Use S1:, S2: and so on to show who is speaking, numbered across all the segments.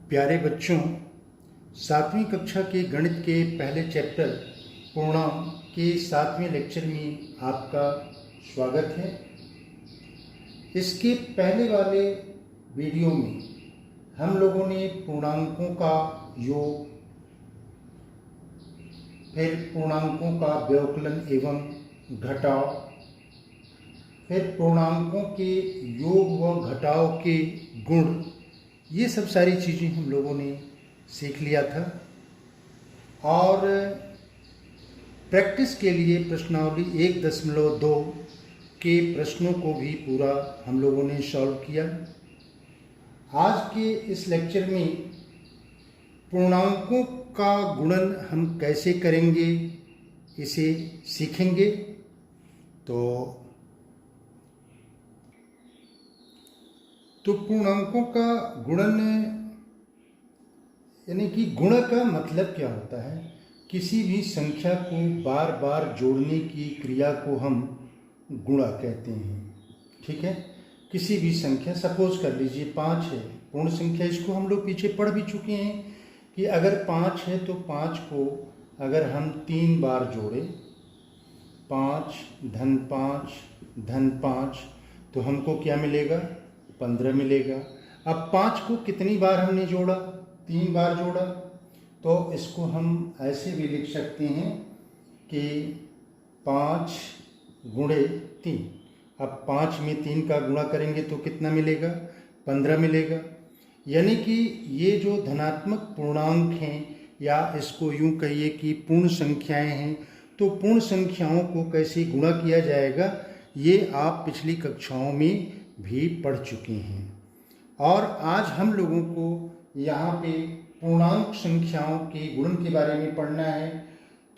S1: प्यारे बच्चों, 7वीं कक्षा के गणित के पहले चैप्टर पूर्णांक के 7वें लेक्चर में आपका स्वागत है। इसके पहले वाले वीडियो में हम लोगों ने पूर्णांकों का योग, फिर पूर्णांकों का व्यवकलन एवं घटाव, फिर पूर्णांकों के योग व घटाव के गुण, ये सब सारी चीज़ें हम लोगों ने सीख लिया था। और प्रैक्टिस के लिए प्रश्नावली 1.2 के प्रश्नों को भी पूरा हम लोगों ने सॉल्व किया। आज के इस लेक्चर में पूर्णांकों का गुणन हम कैसे करेंगे इसे सीखेंगे। तो पूर्णांकों का गुणन यानी कि गुण का मतलब क्या होता है? किसी भी संख्या को बार बार जोड़ने की क्रिया को हम गुणा कहते हैं। ठीक है, किसी भी संख्या, सपोज कर लीजिए 5 है, पूर्ण संख्या, इसको हम लोग पीछे पढ़ भी चुके हैं कि अगर 5 है तो 5 को अगर हम 3 बार जोड़ें, 5 धन 5 धन 5, तो हमको क्या मिलेगा? 15 मिलेगा। अब 5 को कितनी बार हमने जोड़ा? 3 बार जोड़ा। तो इसको हम ऐसे भी लिख सकते हैं कि 5 गुणे 3। अब 5 में 3 का गुणा करेंगे तो कितना मिलेगा? 15 मिलेगा। यानी कि ये जो धनात्मक पूर्णांक हैं, या इसको यूँ कहिए कि पूर्ण संख्याएं हैं, तो पूर्ण संख्याओं को कैसे गुणा किया जाएगा ये आप पिछली कक्षाओं में भी पढ़ चुके हैं। और आज हम लोगों को यहाँ पे पूर्णांक संख्याओं के गुणन के बारे में पढ़ना है।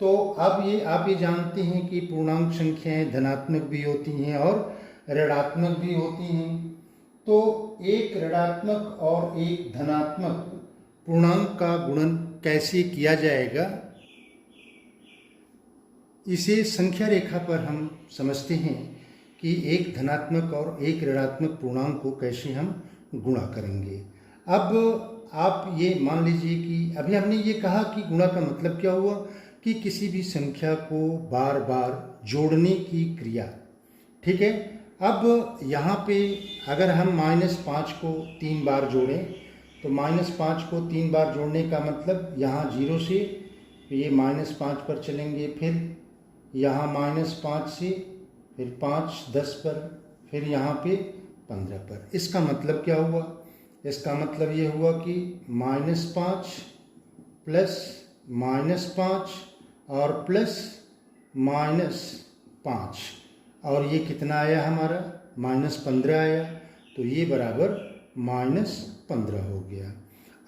S1: तो अब आप ये जानते हैं कि पूर्णांक संख्याएं धनात्मक भी होती हैं और ऋणात्मक भी होती हैं। तो एक ऋणात्मक और एक धनात्मक पूर्णांक का गुणन कैसे किया जाएगा, इसे संख्या रेखा पर हम समझते हैं कि एक धनात्मक और एक ऋणात्मक पूर्णांक को कैसे हम गुणा करेंगे। अब आप ये मान लीजिए कि अभी हमने ये कहा कि गुणा का मतलब क्या हुआ कि किसी भी संख्या को बार बार जोड़ने की क्रिया। ठीक है, अब यहाँ पे अगर हम -5 को 3 बार जोड़ें, तो -5 को 3 बार जोड़ने का मतलब यहाँ 0 से ये -5 पर चलेंगे, फिर यहाँ -5 से, फिर 5 10 पर, फिर यहाँ पे 15 पर। इसका मतलब क्या हुआ? इसका मतलब ये हुआ कि -5 प्लस -5 और प्लस -5, और ये कितना आया हमारा? -15 आया। तो ये बराबर -15 हो गया।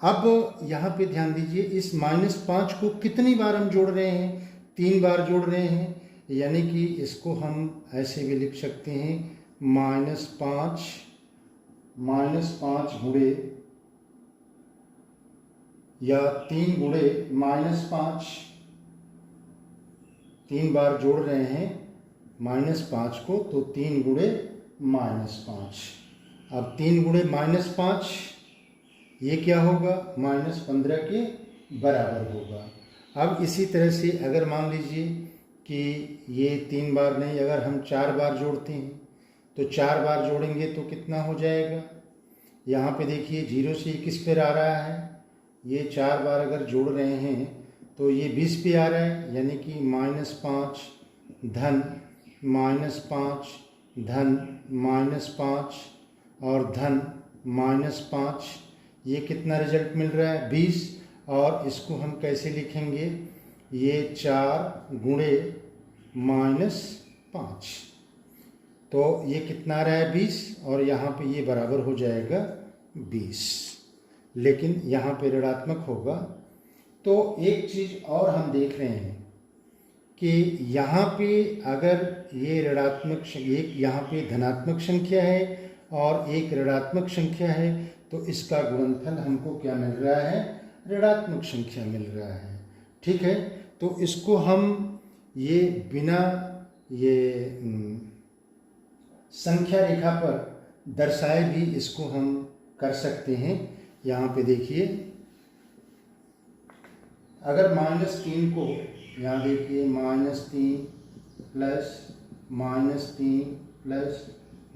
S1: अब यहाँ पे ध्यान दीजिए, इस -5 को कितनी बार हम जोड़ रहे हैं? 3 बार जोड़ रहे हैं। यानी कि इसको हम ऐसे भी लिख सकते हैं -5 गुणे, या 3 गुणे -5, 3 बार जोड़ रहे हैं -5 को, तो 3 गुणे -5। अब 3 गुणे -5 ये क्या होगा? -15 के बराबर होगा। अब इसी तरह से अगर मान लीजिए कि ये 3 बार नहीं, अगर हम 4 बार जोड़ते हैं, तो 4 बार जोड़ेंगे तो कितना हो जाएगा? यहाँ पे देखिए 0 से 21 पर आ रहा है। ये 4 बार अगर जोड़ रहे हैं तो ये 20 पे आ रहा है। यानी कि -5 धन -5 धन -5 और धन -5, ये कितना रिजल्ट मिल रहा है? 20। और इसको हम कैसे लिखेंगे? ये 4 गुणे -5, तो ये कितना आ रहा है? 20, और यहाँ पे ये बराबर हो जाएगा 20, लेकिन यहाँ पे ऋणात्मक होगा। तो एक चीज़ और हम देख रहे हैं कि यहाँ पे अगर ये ऋणात्मक, एक यहाँ पे धनात्मक संख्या है और एक ऋणात्मक संख्या है, तो इसका गुणनफल हमको क्या मिल रहा है? ऋणात्मक संख्या मिल रहा है। ठीक है, तो इसको हम ये बिना ये संख्या रेखा पर दर्शाए भी इसको हम कर सकते हैं। यहाँ पे देखिए अगर -3 को यहाँ देखिए -3 प्लस -3 प्लस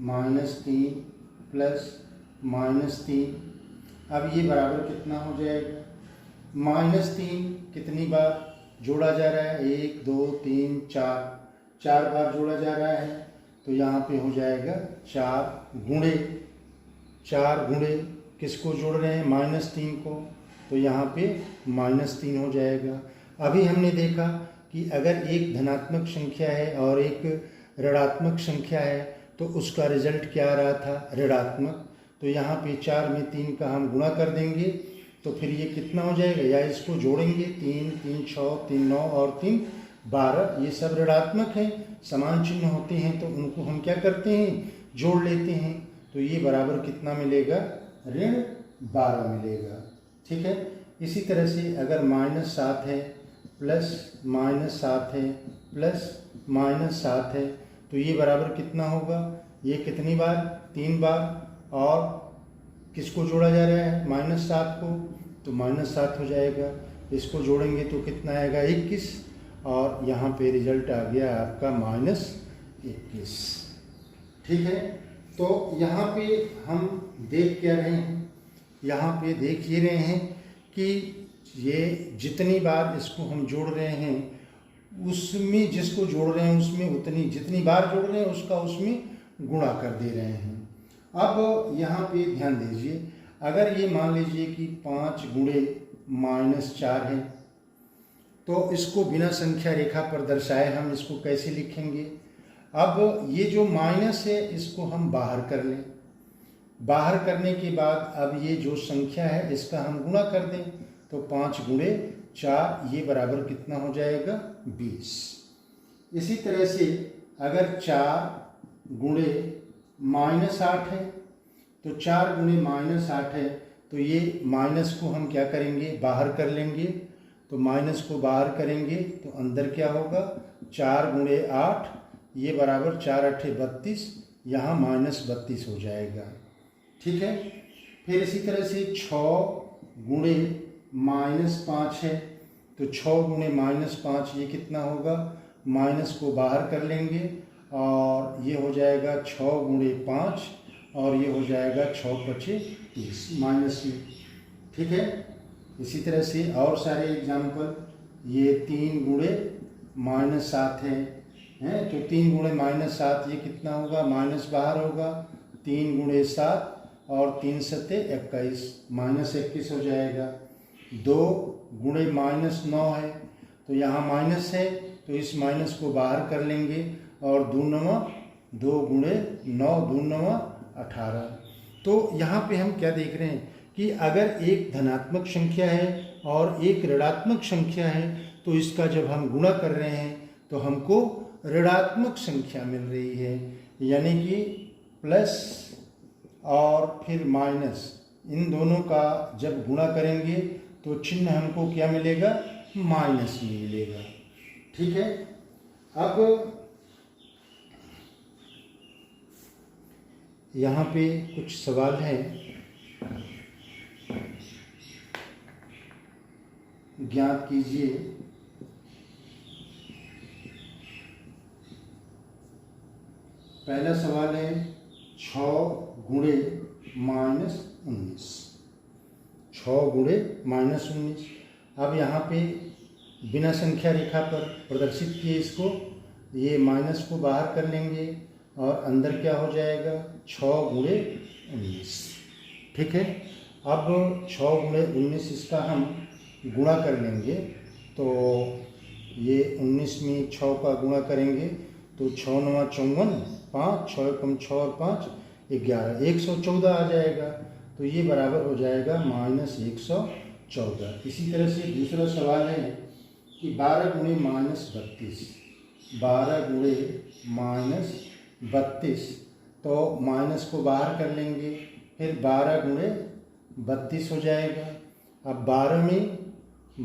S1: -3 प्लस -3, अब ये बराबर कितना हो जाएगा? -3 कितनी बार जोड़ा जा रहा है? 1 2 3 4 बार जोड़ा जा रहा है, तो यहाँ पे हो जाएगा 4 गुणे किसको जोड़ रहे हैं? -3 को, तो यहाँ पे -3 हो जाएगा। अभी हमने देखा कि अगर एक धनात्मक संख्या है और एक ऋणात्मक संख्या है तो उसका रिजल्ट क्या आ रहा था? ऋणात्मक। तो यहाँ पे 4 में 3 का हम गुणा कर देंगे तो फिर ये कितना हो जाएगा? या इसको जोड़ेंगे, 3 3 6 3 9 और 3 12, ये सब ऋणात्मक हैं, समान चिन्ह होते हैं तो उनको हम क्या करते हैं? जोड़ लेते हैं। तो ये बराबर कितना मिलेगा? ऋण 12 मिलेगा। ठीक है। इसी तरह से अगर -7 है प्लस -7 है प्लस -7 है तो ये बराबर कितना होगा? ये कितनी बार? 3 बार। और किसको जोड़ा जा रहा है? -7 को, तो -7 हो जाएगा। इसको जोड़ेंगे तो कितना आएगा? 21, और यहाँ पे रिजल्ट आ गया आपका -21। ठीक है। तो यहाँ पे हम देख क्या रहे हैं? यहाँ पे देख ये रहे हैं कि ये जितनी बार इसको हम जोड़ रहे हैं उसमें, जिसको जोड़ रहे हैं उसमें उतनी, जितनी बार जोड़ रहे हैं उसका उसमें गुणा कर दे रहे हैं। अब यहाँ पे ध्यान दीजिए, अगर ये मान लीजिए कि 5 गुणे -4 है तो इसको बिना संख्या रेखा पर दर्शाए हम इसको कैसे लिखेंगे? अब ये जो माइनस है इसको हम बाहर कर लें, बाहर करने के बाद अब ये जो संख्या है इसका हम गुणा कर दें, तो 5 गुणे 4 ये बराबर कितना हो जाएगा? 20। इसी तरह से अगर 4 गुणे -8 है तो 4 गुणे -8 है तो ये माइनस को हम क्या करेंगे? बाहर कर लेंगे। तो माइनस को बाहर करेंगे तो अंदर क्या होगा? 4 गुणे 8 ये बराबर 4 8 32, यहाँ -32 हो जाएगा। ठीक है। फिर इसी तरह से 6 गुणे -5 है तो 6 गुणे -5 ये कितना होगा? माइनस को बाहर कर लेंगे और ये हो जाएगा 6 गुणे 5 और ये हो जाएगा 6 5 30 माइनस में। ठीक है। इसी तरह से और सारे एग्जाम्पल, ये 3 गुणे -7 है तो 3 गुणे -7 ये कितना होगा? माइनस बाहर होगा, 3 गुणे 7 और 3 सत्ते 21, -21 हो जाएगा। 2 गुणे -9 है तो यहाँ माइनस है तो इस माइनस को बाहर कर लेंगे और 2 गुणे 9 2 9 18। तो यहाँ पे हम क्या देख रहे हैं कि अगर एक धनात्मक संख्या है और एक ऋणात्मक संख्या है तो इसका जब हम गुणा कर रहे हैं तो हमको ऋणात्मक संख्या मिल रही है, यानी कि प्लस और फिर माइनस, इन दोनों का जब गुणा करेंगे तो चिन्ह हमको क्या मिलेगा? माइनस में मिलेगा। ठीक है। अब यहाँ पे कुछ सवाल हैं, ज्ञात कीजिए। पहला सवाल है 6 गुणे -19, 6 गुणे -19। अब यहाँ पे बिना संख्या रेखा पर प्रदर्शित किए इसको, ये माइनस को बाहर कर लेंगे और अंदर क्या हो जाएगा? 6 गुणे 19। ठीक है। अब 6 गुणे 19 इसका हम गुणा कर लेंगे तो ये 19 में 6 का गुणा करेंगे तो 6 9 54, 5 6 कम 6 और 5 11, 114 आ जाएगा। तो ये बराबर हो जाएगा -114। इसी तरह से दूसरा सवाल है कि 12 गुणे -32, 12 गुणे -32, तो माइनस को बाहर कर लेंगे, फिर 12 गुणे 32 हो जाएगा। अब 12 में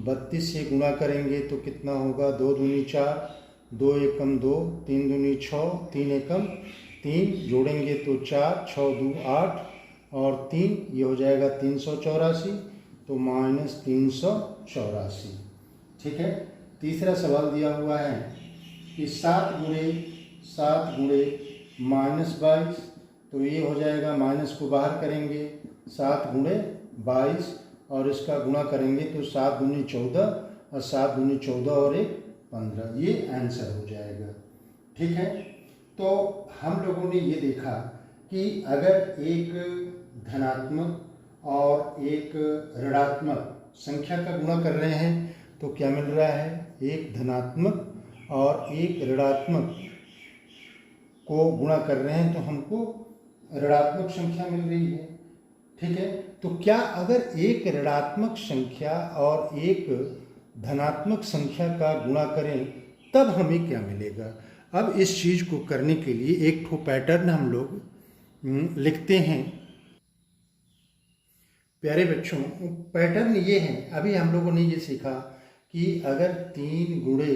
S1: 32 से गुणा करेंगे तो कितना होगा? 2 दूनी 4, 2 एकम 2, 3 दूनी 6, 3 एकम 3, जोड़ेंगे तो 4, 6 2 8 और 3, ये हो जाएगा 384, तो -384। ठीक है। तीसरा सवाल दिया हुआ है कि 7 गुणे -22, तो ये हो जाएगा, माइनस को बाहर करेंगे, 7 गुणे 22 और इसका गुणा करेंगे तो 7 दूनी 14 और 7 दूनी 14 और 1 15, ये आंसर हो जाएगा। ठीक है। तो हम लोगों ने ये देखा कि अगर एक धनात्मक और एक ऋणात्मक संख्या का गुणा कर रहे हैं तो क्या मिल रहा है, एक धनात्मक और एक ऋणात्मक को गुणा कर रहे हैं तो हमको ऋणात्मक संख्या मिल रही है। ठीक है। तो क्या अगर एक ऋणात्मक संख्या और एक धनात्मक संख्या का गुणा करें तब हमें क्या मिलेगा। अब इस चीज़ को करने के लिए एक ठो पैटर्न हम लोग लिखते हैं। प्यारे बच्चों, पैटर्न ये है, अभी हम लोगों ने ये सीखा कि अगर 3 गुणे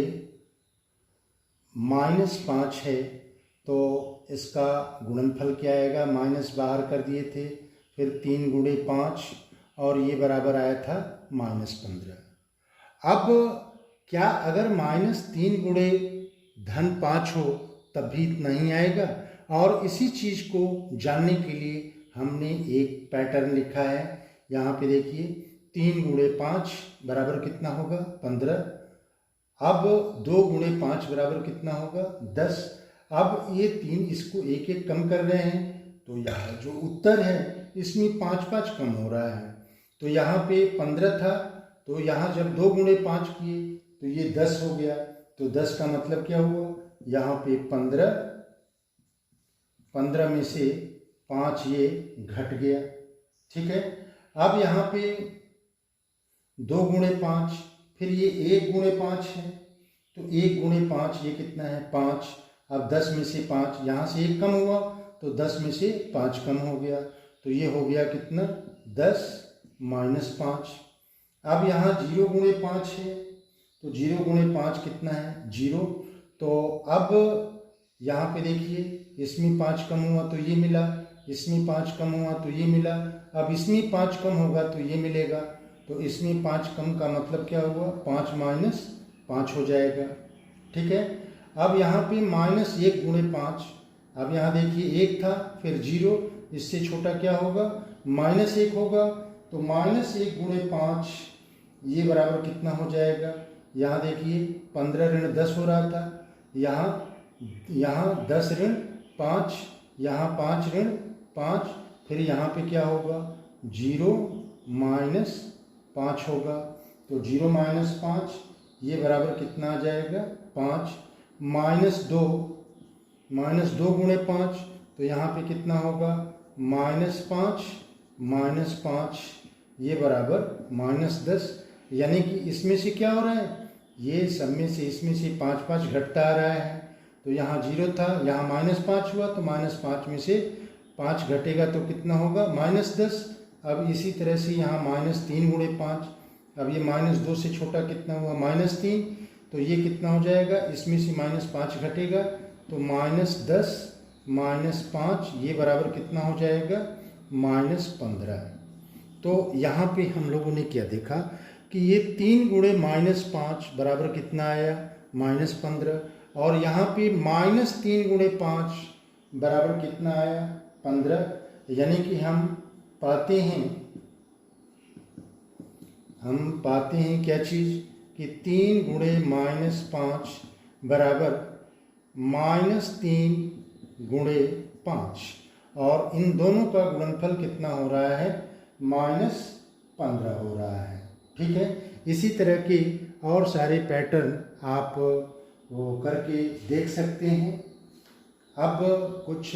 S1: -5 है तो इसका गुणनफल क्या आएगा, माइनस बाहर कर दिए थे, फिर 3 गुणे 5 और ये बराबर आया था -15। अब क्या अगर -3 गुणे धन 5 हो तब भी इतना ही आएगा। और इसी चीज़ को जानने के लिए हमने एक पैटर्न लिखा है। यहाँ पे देखिए, 3 गुणे 5 बराबर कितना होगा, 15। अब 2 गुणे 5 बराबर कितना होगा, 10। अब ये 3 इसको एक एक कम कर रहे हैं तो यहाँ जो उत्तर है इसमें 5 कम हो रहा है। तो यहाँ पे 15 था तो यहाँ जब 2 गुणे 5 किए तो ये 10 हो गया। तो 10 का मतलब क्या हुआ, यहाँ पे 15 में से 5 ये घट गया। ठीक है। अब यहाँ पे 2 गुणे 5, फिर ये 1 गुणे 5 है तो 1 गुणे 5 ये कितना है, 5। अब 10 में से 5, यहाँ से 1 कम हुआ तो 10 में से 5 कम हो गया तो ये हो गया कितना, 10 - 5। अब यहाँ 0 गुणे 5 है तो 0 गुणे 5 कितना है, 0। तो अब यहाँ पे देखिए, इसमें 5 कम हुआ तो ये मिला, इसमें 5 कम हुआ तो ये मिला। अब इसमें 5 कम होगा तो ये मिलेगा। तो इसमें 5 कम का मतलब क्या हुआ, 5 - 5 हो जाएगा। ठीक है। अब यहाँ पे -1 गुणे 5, अब यहाँ देखिए 1 था फिर 0, इससे छोटा क्या होगा, -1 होगा। तो -1 गुणे 5 ये बराबर कितना हो जाएगा, यहाँ देखिए 15 ऋण 10 हो रहा था, यहाँ 10 ऋण 5, यहाँ 5 ऋण 5, फिर यहाँ पे क्या होगा, 0 - 5 होगा। तो 0 - 5 ये बराबर कितना आ जाएगा, 5। -2 गुणे 5 तो यहाँ पे कितना होगा, -5 - 5 ये बराबर -10। यानी कि इसमें से क्या हो रहा है, ये सब में से इसमें से 5 घटता आ रहा है। तो यहाँ 0 था, यहाँ -5 हुआ तो -5 में से 5 घटेगा तो कितना होगा, -10। अब इसी तरह से यहाँ -3 गुणे 5, अब ये -2 से छोटा कितना हुआ, -3, तो ये कितना हो जाएगा, इसमें से -5 घटेगा तो -10 - 5 ये बराबर कितना हो जाएगा, -15। तो यहाँ पे हम लोगों ने क्या देखा कि ये 3 गुणे -5 बराबर कितना आया, -15। और यहाँ पे -3 गुणे 5 बराबर कितना आया, 15। यानी कि हम पाते हैं क्या चीज़ कि 3 गुणे -5 बराबर -3 गुणे 5 और इन दोनों का गुणनफल कितना हो रहा है, -15 हो रहा है। ठीक है। इसी तरह के और सारे पैटर्न आप वो करके देख सकते हैं। अब कुछ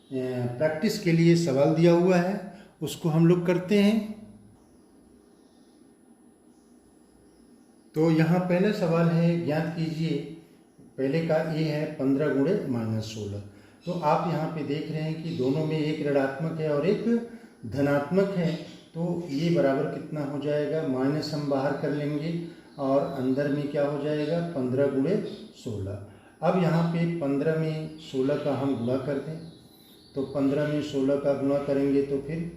S1: प्रैक्टिस के लिए सवाल दिया हुआ है, उसको हम लोग करते हैं। तो यहाँ पहला सवाल है, ज्ञात कीजिए, पहले का ए है 15 गुणे -16। तो आप यहाँ पे देख रहे हैं कि दोनों में एक ऋणात्मक है और एक धनात्मक है। तो ये बराबर कितना हो जाएगा, माइनस हम बाहर कर लेंगे और अंदर में क्या हो जाएगा, 15 गुणे 16। अब यहाँ पे 15 में 16 का हम गुणा कर दें तो 15 में 16 का गुणा करेंगे तो फिर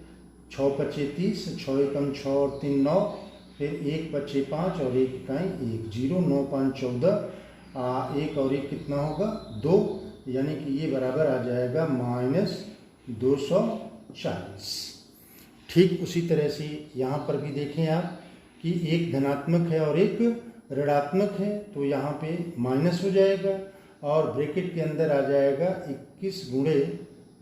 S1: 6 × 5 = 30, 6 × 6 और 3 9, फिर 1 पच्चे 5 और 1 इकाई 1, 0, 9 5 14, 1 और 1 कितना होगा 2, यानी कि ये बराबर आ जाएगा -240। ठीक उसी तरह से यहाँ पर भी देखें आप कि एक धनात्मक है और एक ऋणात्मक है, तो यहाँ पे माइनस हो जाएगा और ब्रैकेट के अंदर आ जाएगा 21 गुणे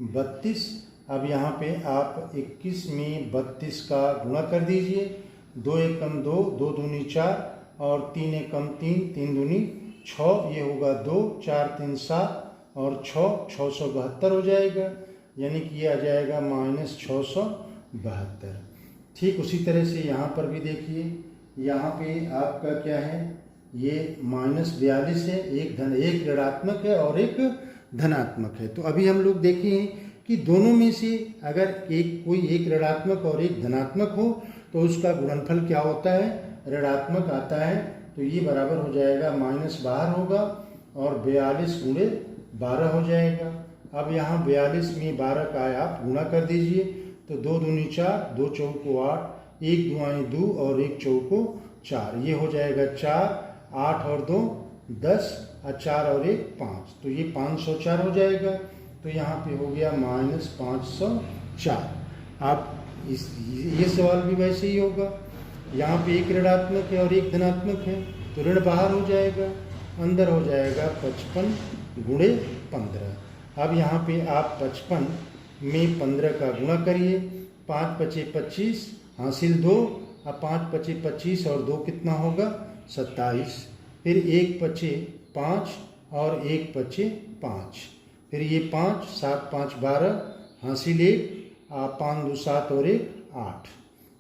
S1: 32। अब यहाँ पे आप 21 में 32 का गुणा कर दीजिए, 2 एकम 2, 2 दूनी 4 और 3 एकम 3, 3 दूनी 6, ये होगा 2, 4 3 7 और 672 हो जाएगा, यानी कि ये आ जाएगा -672। ठीक उसी तरह से यहाँ पर भी देखिए, यहाँ पे आपका क्या है, ये -42 है, एक ऋणात्मक है और एक धनात्मक है। तो अभी हम लोग देखें कि दोनों में से अगर कोई एक ऋणात्मक और एक धनात्मक हो तो उसका गुणनफल क्या होता है, ऋणात्मक आता है, तो ये बराबर हो जाएगा माइनस बाहर होगा और 42 गुणे 12 हो जाएगा। अब यहाँ 42 में 12 का आप गुणा कर दीजिए, तो 2 दूनी 4, 2 चौको 8, 1 दुआएं 2 और 1 चौको 4, ये हो जाएगा 4, 8 और 2 10 और 4 और 1 5, तो ये 504 हो जाएगा। तो यहाँ पे हो गया -504। आप ये सवाल भी वैसे ही होगा, यहाँ पे एक ऋणात्मक है और एक धनात्मक है, तो ऋण बाहर हो जाएगा, अंदर हो जाएगा 55 गुणे 15। अब यहाँ पे आप 55 में 15 का गुणा करिए, 5 पचे 25 हासिल 2, अब 5 पचे 25 और 2 कितना होगा 27, फिर 1 पचे 5 और 1 पचे 5, फिर ये 5 7 5 12 हासिल 1, 5 2 7 और 1 8,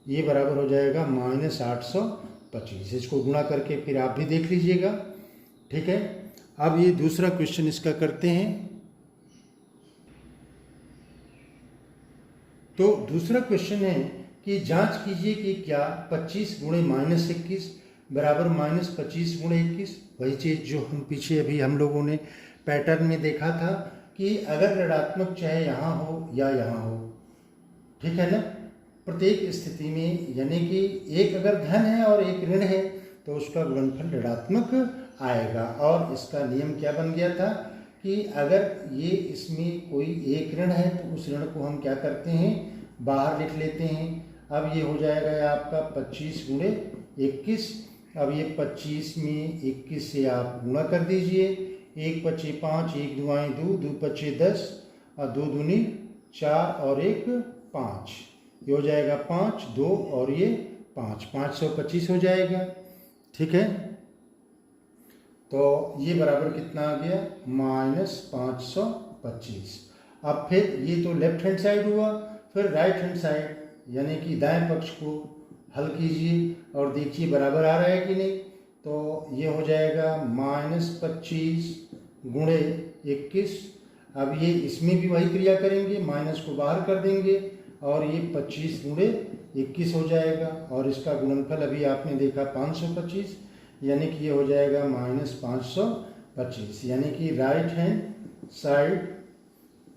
S1: ये बराबर हो जाएगा -825। इसको गुणा करके फिर आप भी देख लीजिएगा। ठीक है, अब ये दूसरा क्वेश्चन इसका करते हैं। तो दूसरा क्वेश्चन है कि जांच कीजिए कि क्या 25 गुणे -21 बराबर -25 गुणे 21, वही चीज़ जो हम पीछे अभी हम लोगों ने पैटर्न में देखा था कि अगर ऋणात्मक चाहे यहाँ हो या यहाँ हो, ठीक है ना, प्रत्येक स्थिति में, यानी कि एक अगर धन है और एक ऋण है तो उसका गुणनफल ऋणात्मक आएगा। और इसका नियम क्या बन गया था कि अगर ये इसमें कोई एक ऋण है तो उस ऋण को हम क्या करते हैं, बाहर लिख लेते हैं। अब ये हो जाएगा आपका 25 गुणे 21। अब ये 25 में 21 से आप गुणा कर दीजिए, 1 पचे 5, 1 दुआएं 2, 2 पचे 10 और 2 दूनी 4 और 1 5, ये हो जाएगा 5, 2 और ये 5, 525 हो जाएगा। ठीक है, तो ये बराबर कितना आ गया -525। अब फिर ये तो लेफ्ट हैंड साइड हुआ, फिर राइट हैंड साइड यानी कि दाएं पक्ष को हल कीजिए और देखिए बराबर आ रहा है कि नहीं। तो ये हो जाएगा -25 गुणे 21। अब ये इसमें भी वही क्रिया करेंगे, माइनस को बाहर कर देंगे और ये 25 गुणे 21 हो जाएगा और इसका गुणनफल अभी आपने देखा 525, यानी कि ये हो जाएगा -525, यानी कि राइट हैंड साइड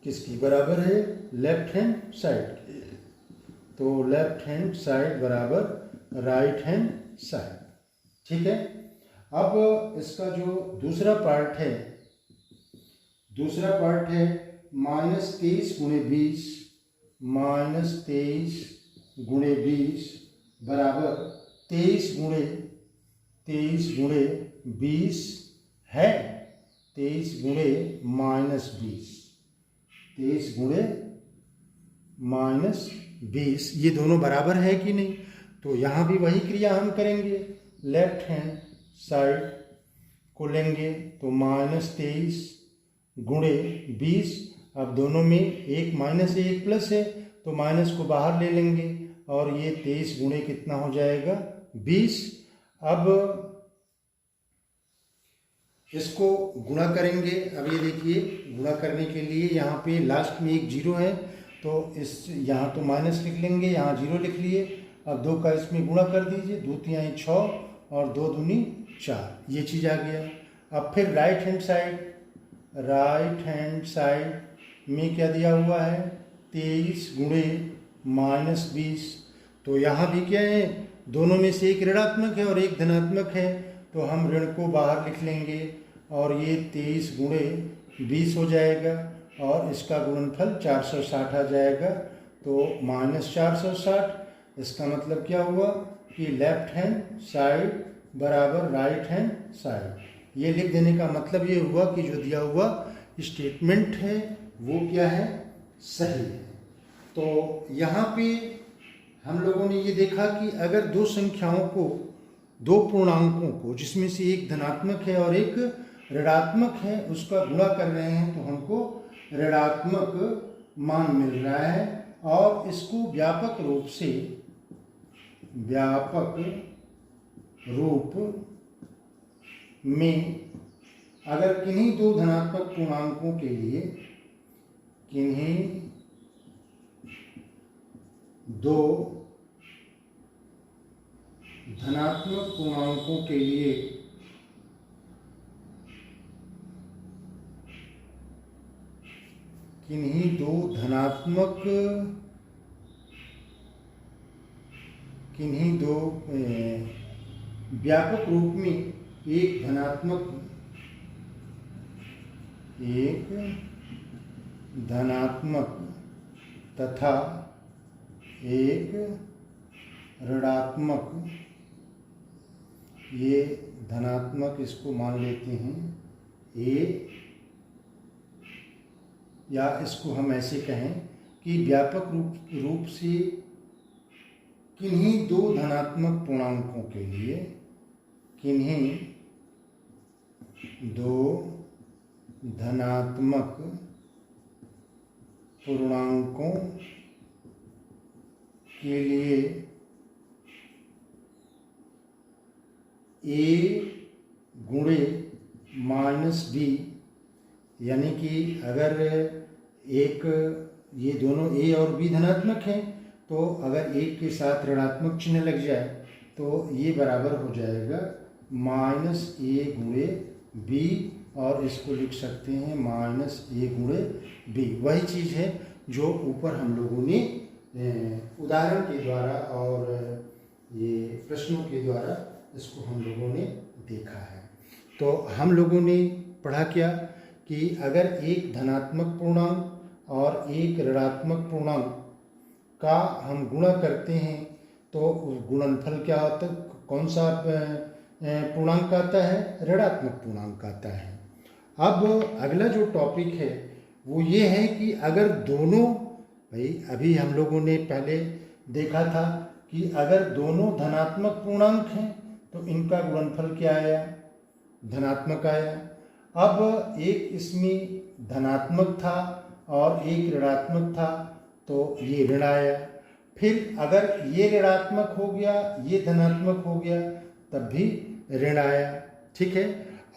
S1: किसकी बराबर है, लेफ्ट हैंड साइड। तो लेफ्ट हैंड साइड बराबर राइट हैंड साइड। ठीक है, अब इसका जो दूसरा पार्ट है -23 गुणे 20, -23 गुणे 20 बराबर 23 गुणे 20 है, 23 गुणे -20, 23 गुणे -20, ये दोनों बराबर है कि नहीं। तो यहाँ भी वही क्रिया हम करेंगे, लेफ्ट हैंड साइड को लेंगे तो -23 गुणे 20। अब दोनों में एक माइनस है एक प्लस है, तो माइनस को बाहर ले लेंगे और ये 23 गुणे कितना हो जाएगा 20। अब इसको गुणा करेंगे। अब ये देखिए, गुणा करने के लिए यहाँ पे लास्ट में एक 0 है, तो इस यहाँ तो माइनस लिख लेंगे, यहाँ 0 लिख लिए। अब 2 का इसमें गुणा कर दीजिए, 2 तिहाई 6 और 2 दूनी 4, ये चीज़ आ गया। अब फिर राइट हैंड साइड में क्या दिया हुआ है, 23 गुणे -20। तो यहाँ भी क्या है, दोनों में से एक ऋणात्मक है और एक धनात्मक है, तो हम ऋण को बाहर लिख लेंगे और ये 23 गुणे 20 हो जाएगा और इसका गुणनफल 460 आ जाएगा। तो -460, इसका मतलब क्या हुआ कि लेफ्ट हैंड साइड बराबर राइट हैंड साइड। ये लिख देने का मतलब ये हुआ कि जो दिया हुआ स्टेटमेंट है वो क्या है, सही है। तो यहाँ पे हम लोगों ने ये देखा कि अगर दो संख्याओं को, दो पूर्णांकों को, जिसमें से एक धनात्मक है और एक ऋणात्मक है, उसका गुणा कर रहे हैं तो हमको ऋणात्मक मान मिल रहा है। और इसको व्यापक रूप में अगर किन्हीं दो धनात्मक पूर्णांकों के लिए, किन्हीं दो धनात्मक पूर्णांकों के लिए किन्हीं दो व्यापक रूप में एक धनात्मक तथा एक ऋणात्मक, ये धनात्मक इसको मान लेते हैं ए, या इसको हम ऐसे कहें कि व्यापक रूप से किन्हीं दो धनात्मक पूर्णांकों के लिए, किन्हीं दो धनात्मक पूर्णांकों के लिए a गुणे -b, यानी कि अगर एक, ये दोनों a और b धनात्मक हैं, तो अगर एक के साथ ऋणात्मक चिन्ह लग जाए तो ये बराबर हो जाएगा -a गुणे b, और इसको लिख सकते हैं -a गुणे b। वही चीज़ है जो ऊपर हम लोगों ने उदाहरण के द्वारा और ये प्रश्नों के द्वारा इसको हम लोगों ने देखा है। तो हम लोगों ने पढ़ा क्या कि अगर एक धनात्मक पूर्णांक और एक ऋणात्मक पूर्णांक का हम गुणा करते हैं तो गुणनफल क्या होता है, कौन सा पूर्णांक आता है, ऋणात्मक पूर्णांक आता है। अब अगला जो टॉपिक है वो ये है कि अगर दोनों, भाई अभी हम लोगों ने पहले देखा था कि अगर दोनों धनात्मक पूर्णांक हैं तो इनका गुणनफल क्या आया, धनात्मक आया। अब एक इसमें धनात्मक था और एक ऋणात्मक था तो ये ऋण आया। फिर अगर ये ऋणात्मक हो गया, ये धनात्मक हो गया, तब भी ऋण आया। ठीक है।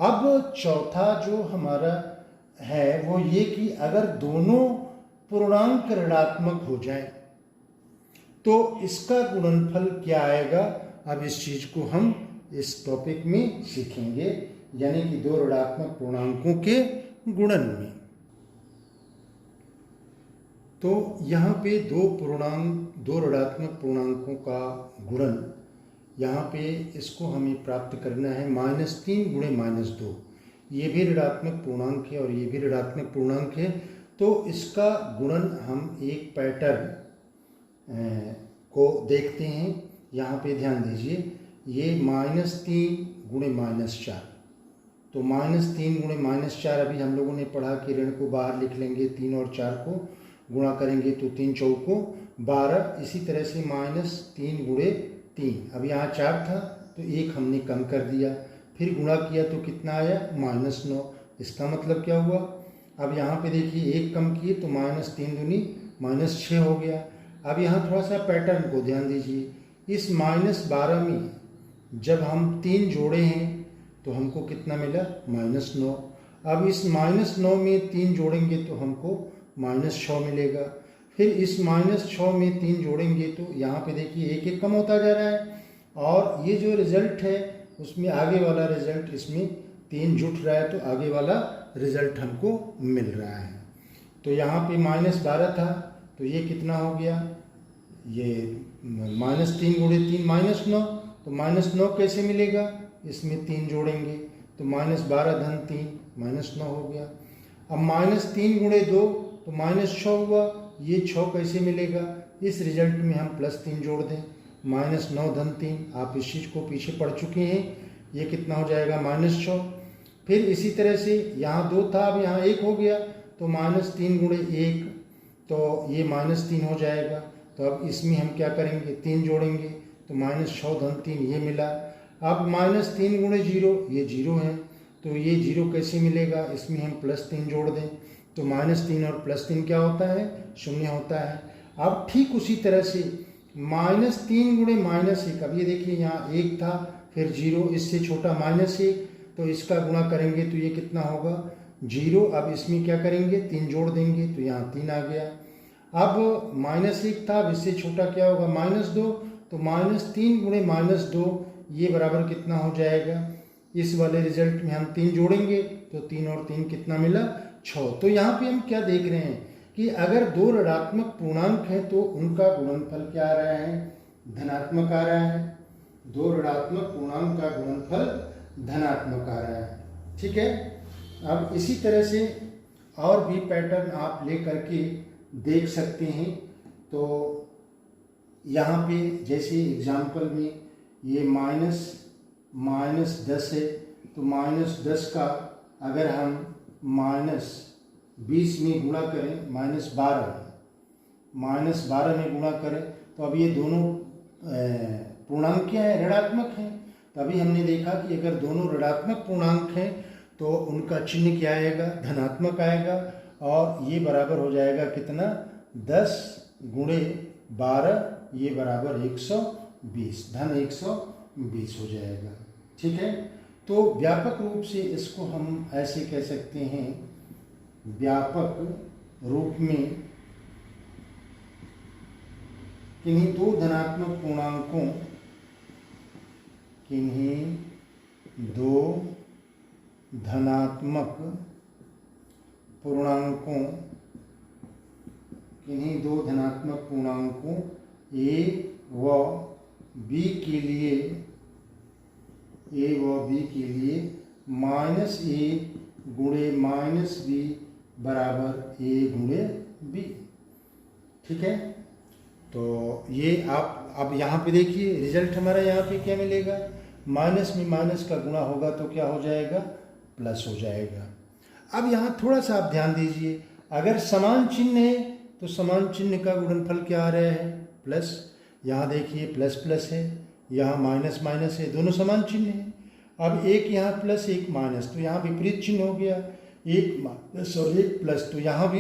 S1: अब चौथा जो हमारा है वो ये कि अगर दोनों पूर्णांक ऋणात्मक हो जाए तो इसका गुणनफल क्या आएगा। अब इस चीज को हम इस टॉपिक में सीखेंगे, यानी कि दो ऋणात्मक पूर्णांकों के गुणन में। तो यहाँ पे दो ऋणात्मक पूर्णांकों का गुणन, यहाँ पे इसको हमें प्राप्त करना है -3 गुणे -2। ये भी ऋणात्मक पूर्णांक है और ये भी ऋणात्मक पूर्णांक है। तो इसका गुणन हम एक पैटर्न को देखते हैं। यहाँ पे ध्यान दीजिए, ये -3 गुणे -4, तो -3 गुणे -4 अभी हम लोगों ने पढ़ा कि ऋण को बाहर लिख लेंगे, 3 और 4 को गुणा करेंगे तो 3 चौको 12। इसी तरह से -3 गुणे 3, अब यहाँ 4 था तो 1 हमने कम कर दिया, फिर गुणा किया तो कितना आया, -9। इसका मतलब क्या हुआ, अब यहाँ पे देखिए 1 कम किए तो -3 दूनी -6 हो गया। अब यहाँ थोड़ा सा पैटर्न को ध्यान दीजिए, इस -12 में जब हम 3 जोड़े हैं तो हमको कितना मिला, -9। अब इस -9 में 3 जोड़ेंगे तो हमको -6 मिलेगा। फिर इस -6 में 3 जोड़ेंगे तो यहाँ पे देखिए 1 कम होता जा रहा है, और ये जो रिजल्ट है उसमें आगे वाला रिजल्ट, इसमें 3 जुट रहा है तो आगे वाला रिजल्ट हमको मिल रहा है। तो यहाँ पे -12 था तो ये कितना हो गया, ये -3 गुणे 3 -9, तो -9 कैसे मिलेगा, इसमें 3 जोड़ेंगे तो -12 धन 3 -9 हो गया। अब -3 गुणे 2 तो -6 हुआ, ये 6 कैसे मिलेगा, इस रिजल्ट में हम +3 जोड़ दें, -9 धन 3, आप इस चीज़ को पीछे पढ़ चुके हैं, ये कितना हो जाएगा -6। फिर इसी तरह से यहाँ 2 था, अब यहाँ 1 हो गया, तो -3 गुणे 1 तो ये -3 हो जाएगा। तो अब इसमें हम क्या करेंगे, 3 जोड़ेंगे तो -6 धन 3 ये मिला। अब -3 गुणे 0, ये 0 है, तो ये 0 कैसे मिलेगा, इसमें हम +3 जोड़ दें तो -3 और +3 क्या होता है, 0 होता है। अब ठीक उसी तरह से -3 गुणे -1, अब ये देखिए यहाँ 1 था, फिर 0, इससे छोटा -1, तो इसका गुणा करेंगे तो ये कितना होगा 0। अब इसमें क्या करेंगे, 3 जोड़ देंगे तो यहाँ 3 आ गया। अब -1 था, अब इससे छोटा क्या होगा -2, तो -3 गुणे -2 ये बराबर कितना हो जाएगा, इस वाले रिजल्ट में हम 3 जोड़ेंगे तो 3 और 3 कितना मिला 6। तो यहाँ पे हम क्या देख रहे हैं कि अगर 2 ऋणात्मक पूर्णांक हैं तो उनका गुणनफल क्या आ रहा है, धनात्मक आ रहा है। 2 ऋणात्मक पूर्णांक का गुणनफल धनात्मक आ रहा है, ठीक है। अब इसी तरह से और भी पैटर्न आप ले करके देख सकते हैं। तो यहाँ पे जैसे एग्जाम्पल में ये -10 है, तो -10 का अगर हम -20 में गुणा करें, -12 में गुणा करें, तो अब ये दोनों पूर्णांक क्या है, ऋणात्मक हैं। तभी हमने देखा कि अगर दोनों ऋणात्मक पूर्णांक हैं तो उनका चिन्ह क्या आएगा, धनात्मक आएगा, और ये बराबर हो जाएगा कितना, 10 गुणे 12, ये बराबर 120, धन 120 हो जाएगा, ठीक है। तो व्यापक रूप से इसको हम ऐसे कह सकते हैं, व्यापक रूप में किन्हीं 2 धनात्मक पूर्णांकों, किन्हीं 2 धनात्मक पूर्णांकों, किन्हीं 2 धनात्मक पूर्णांकों a व b के लिए, -a गुणे -b बराबर a गुणे b, ठीक है। तो ये आप अब यहाँ पे देखिए रिजल्ट हमारा यहाँ पे क्या मिलेगा, माइनस में माइनस का गुणा होगा तो क्या हो जाएगा, प्लस हो जाएगा। अब यहाँ थोड़ा सा आप ध्यान दीजिए, अगर समान चिन्ह है तो समान चिन्ह का गुणनफल क्या आ रहा है, प्लस। यहाँ देखिए प्लस प्लस है, यहाँ माइनस माइनस है, दोनों समान चिन्ह है। अब एक यहाँ प्लस एक माइनस, तो यहाँ विपरीत चिन्ह हो गया, एक माइनस और एक प्लस, तो यहाँ भी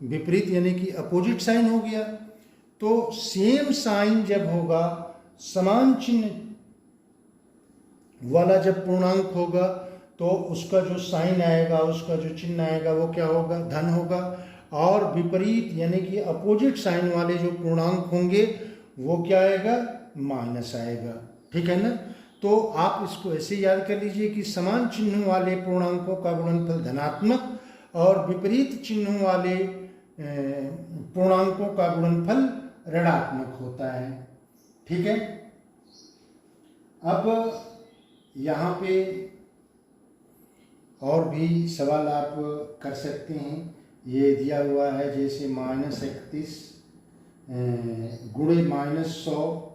S1: विपरीत यानी कि अपोजिट साइन हो गया। तो सेम साइन जब होगा, समान चिन्ह वाला जब पूर्णांक होगा तो उसका जो साइन आएगा, उसका जो चिन्ह आएगा वो क्या होगा, धन होगा। और विपरीत यानी कि अपोजिट साइन वाले जो पूर्णांक होंगे वो क्या आएगा, माइनस आएगा, ठीक है ना। तो आप इसको ऐसे याद कर लीजिए कि समान चिन्ह वाले पूर्णांकों का गुणनफल धनात्मक और विपरीत चिन्ह वाले पूर्णांकों का गुणनफल ऋणात्मक होता है, ठीक है। अब यहाँ पे और भी सवाल आप कर सकते हैं, ये दिया हुआ है जैसे -31 गुणे -100,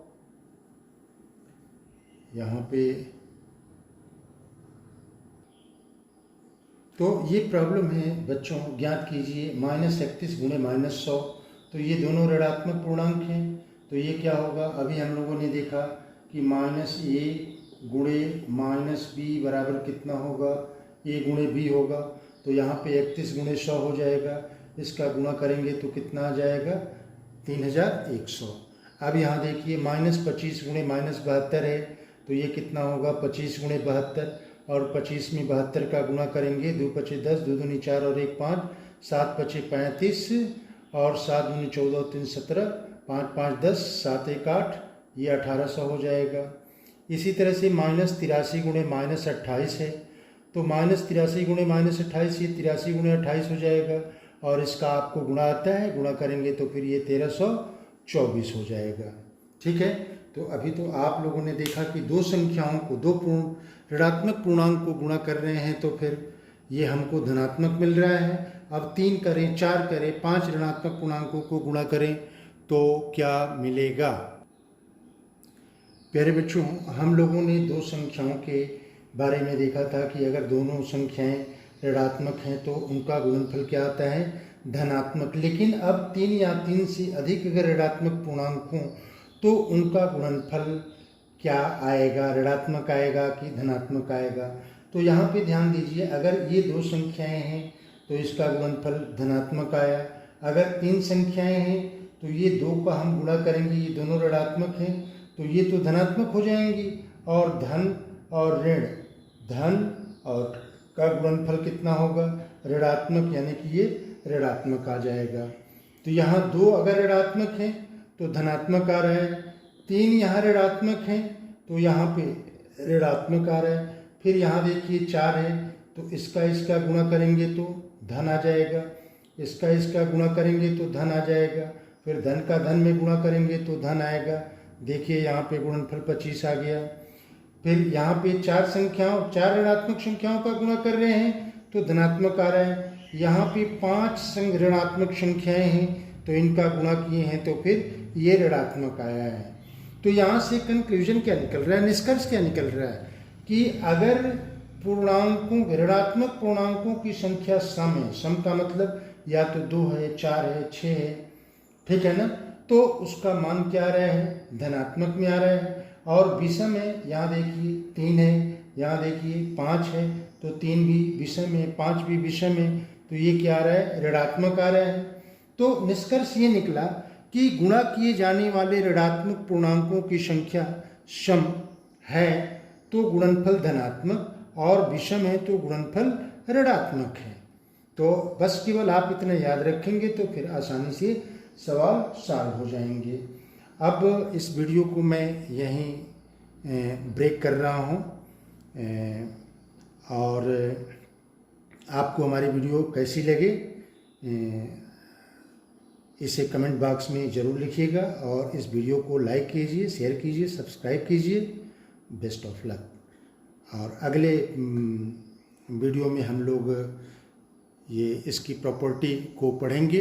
S1: यहाँ पे तो ये प्रॉब्लम है बच्चों, ज्ञात कीजिए -31 गुणे -100, तो ये दोनों ऋणात्मक पूर्णांक हैं, तो ये क्या होगा, अभी हम लोगों ने देखा कि -a गुणे -b बराबर कितना होगा, a गुणे b होगा, तो यहाँ पे 31 गुणे 100 हो जाएगा, इसका गुणा करेंगे तो कितना आ जाएगा, 3100। अब यहाँ देखिए -25 गुणे -72 है, तो ये कितना होगा, 25 गुणे 72, और 25 में 72 का गुणा करेंगे, 2 पचे 10, 2 दूनी 4 और 1 5, 7 पचे 35 और 7 दूनी 14 और 3 17, 5 5 10, 7 1 8, ये 1800 हो जाएगा। इसी तरह से -83 गुणे -28 है, तो -83 गुणे -28, ये 83 गुणे 28 हो जाएगा, और इसका आपको गुणा आता है, गुणा करेंगे तो फिर ये 1324 हो जाएगा, ठीक है। तो अभी तो आप लोगों ने देखा कि दो संख्याओं को, दो ऋणात्मक पूर्णांक को गुणा कर रहे हैं तो फिर ये हमको धनात्मक मिल रहा है। अब 3 करें, 4 करें, 5 ऋणात्मक पूर्णांकों को गुणा करें तो क्या मिलेगा। प्यारे बच्चों, हम लोगों ने दो संख्याओं के बारे में देखा था कि अगर दोनों संख्याएं ऋणात्मक हैं तो उनका गुणनफल क्या आता है, धनात्मक। लेकिन अब 3 या 3 से अधिक अगर ऋणात्मक पूर्णांक हों तो उनका गुणनफल क्या आएगा, ऋणात्मक आएगा कि धनात्मक आएगा। तो यहाँ पे ध्यान दीजिए, अगर ये दो संख्याएं हैं तो इसका गुणनफल धनात्मक आया। अगर 3 संख्याएं हैं तो ये 2 का हम गुणा करेंगे, ये दोनों ऋणात्मक हैं तो ये तो धनात्मक हो जाएंगी। और धन और ऋण, धन और का गुणनफल कितना होगा, ऋणात्मक, यानी कि ये ऋणात्मक आ जाएगा। तो यहाँ 2 अगर ऋणात्मक हैं तो धनात्मक आ रहा है, 3 यहाँ ऋणात्मक हैं तो यहाँ पे ऋणात्मक आ रहा है। फिर यहाँ देखिए 4 है तो इसका गुणा करेंगे तो धन आ जाएगा, इसका गुणा करेंगे तो धन आ जाएगा, फिर धन का धन में गुणा करेंगे तो धन आएगा। देखिए यहाँ पे गुणनफल 25 आ गया। फिर यहाँ पे 4 ऋणात्मक संख्याओं का गुणा कर रहे हैं तो धनात्मक आ रहा है। यहाँ पे 5 ऋणात्मक संख्याएं हैं तो इनका गुणा किए हैं तो फिर ये ऋणात्मक आया है। तो यहाँ से कंक्लूजन क्या निकल रहा है, निष्कर्ष क्या निकल रहा है कि अगर पूर्णांकों, ऋणात्मक पूर्णांकों की संख्या सम है, सम का मतलब या तो 2 है, 4 है, 6 है, ठीक है ना, तो उसका मान क्या आ रहा है, धनात्मक में आ रहा है। और विषम है, यहाँ देखिए 3 है, यहाँ देखिए 5 है तो 3 भी विषम है, 5 भी विषम है, तो ये क्या आ रहा है, ऋणात्मक आ रहा है। तो निष्कर्ष ये निकला कि गुणा किए जाने वाले ऋणात्मक पूर्णांकों की संख्या सम है तो गुणनफल धनात्मक, और विषम है तो गुणनफल ऋणात्मक है। तो बस केवल आप इतना याद रखेंगे तो फिर आसानी से सवाल सॉल्व हो जाएंगे। अब इस वीडियो को मैं यहीं ब्रेक कर रहा हूँ, और आपको हमारी वीडियो कैसी लगे इसे कमेंट बॉक्स में ज़रूर लिखिएगा, और इस वीडियो को लाइक कीजिए, शेयर कीजिए, सब्सक्राइब कीजिए। Best of luck. और अगले वीडियो में हम लोग ये इसकी प्रॉपर्टी को पढ़ेंगे।